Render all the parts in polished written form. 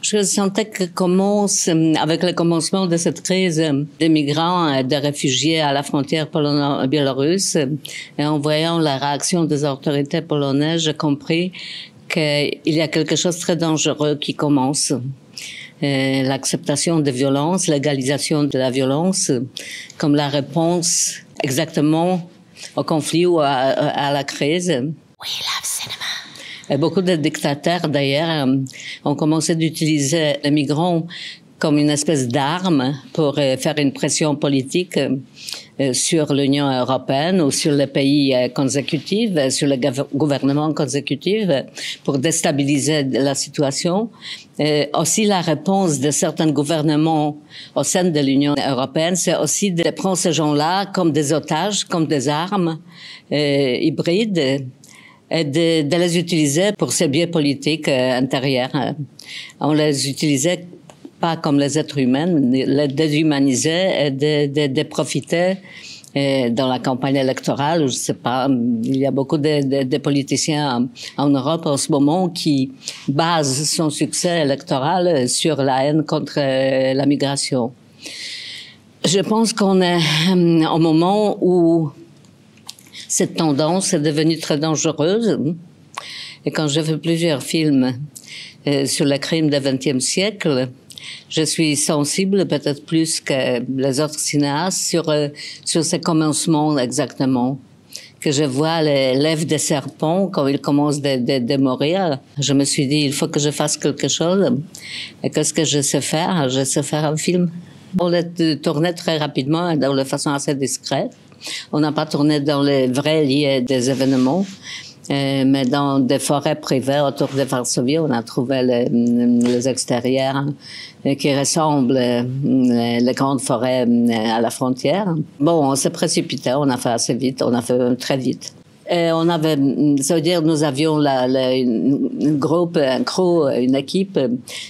Je sentais que commence, avec le commencement de cette crise des migrants et des réfugiés à la frontière polono-biélorusse, et en voyant la réaction des autorités polonaises, j'ai compris qu'il y a quelque chose de très dangereux qui commence. L'acceptation de violence, l'égalisation de la violence comme la réponse exactement au conflit ou à la crise. We love cinema. Et beaucoup de dictateurs, d'ailleurs, ont commencé d'utiliser les migrants comme une espèce d'arme pour faire une pression politique sur l'Union européenne ou sur les pays consécutifs, sur le gouvernement consécutif, pour déstabiliser la situation. Et aussi, la réponse de certains gouvernements au sein de l'Union européenne, c'est aussi de prendre ces gens-là comme des otages, comme des armes hybrides, et de les utiliser pour ces biais politiques intérieurs. On les utilisait pas comme les êtres humains, les déshumaniser et de profiter dans la campagne électorale. Je sais pas, il y a beaucoup de politiciens en Europe en ce moment qui basent son succès électoral sur la haine contre la migration. Je pense qu'on est au moment où cette tendance est devenue très dangereuse. Et quand j'ai fait plusieurs films sur les crimes du XXe siècle, je suis sensible peut-être plus que les autres cinéastes sur ces commencements exactement. Que je vois les lèvres des serpents quand ils commencent de mourir. Je me suis dit, il faut que je fasse quelque chose. Et qu'est-ce que je sais faire? Je sais faire un film. On l'a tourné très rapidement et de façon assez discrète. On n'a pas tourné dans les vrais lieux des événements, mais dans des forêts privées autour de Varsovie, on a trouvé les extérieurs qui ressemblent les grandes forêts à la frontière. Bon, on s'est précipité, on a fait assez vite, on a fait très vite. Et on avait, ça veut dire, nous avions un groupe, un crew, une équipe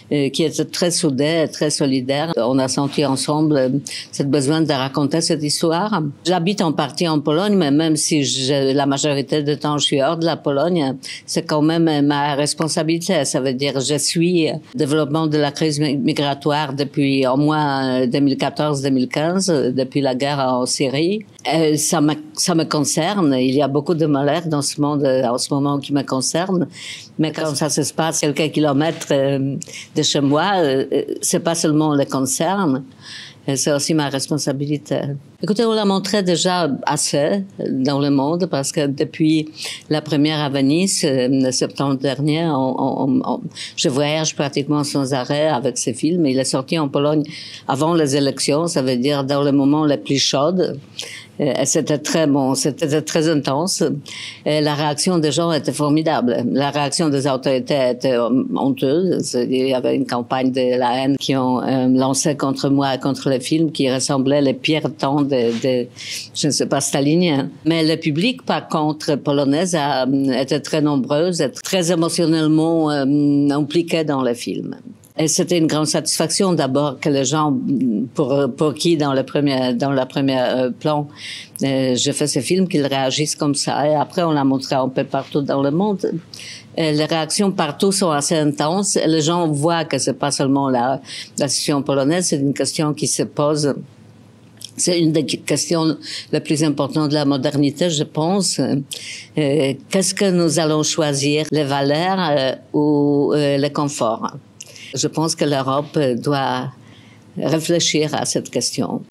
qui était très soudée, très solidaire. On a senti ensemble ce besoin de raconter cette histoire. J'habite en partie en Pologne, mais même si la majorité du temps je suis hors de la Pologne, c'est quand même ma responsabilité. Ça veut dire, je suis le développement de la crise migratoire depuis au moins 2014-2015, depuis la guerre en Syrie. Et ça me concerne. Il y a beaucoup de malheur dans ce monde en ce moment qui me concerne. Mais quand ça se passe quelques kilomètres de chez moi, c'est pas seulement le concerne, c'est aussi ma responsabilité. Écoutez, on l'a montré déjà assez dans le monde parce que depuis la première à Venise, le septembre dernier, je voyage pratiquement sans arrêt avec ce film. Il est sorti en Pologne avant les élections, ça veut dire dans le moment le plus chaud. C'était très bon, c'était très intense. Et la réaction des gens était formidable. La réaction des autorités était honteuse. Il y avait une campagne de la haine qui ont lancé contre moi et contre le film qui ressemblait les pires temps de je ne sais pas, stalinien. Mais le public, par contre, polonais, était très nombreux, et très émotionnellement impliqué dans le film. Et c'était une grande satisfaction d'abord que les gens, pour qui dans la première plan, j'ai fait ce film, qu'ils réagissent comme ça. Et après, on l'a montré un peu partout dans le monde. Et les réactions partout sont assez intenses. Et les gens voient que c'est pas seulement la situation polonaise, c'est une question qui se pose. C'est une des questions les plus importantes de la modernité, je pense. Qu'est-ce que nous allons choisir, les valeurs ou le confort? Je pense que l'Europe doit réfléchir à cette question.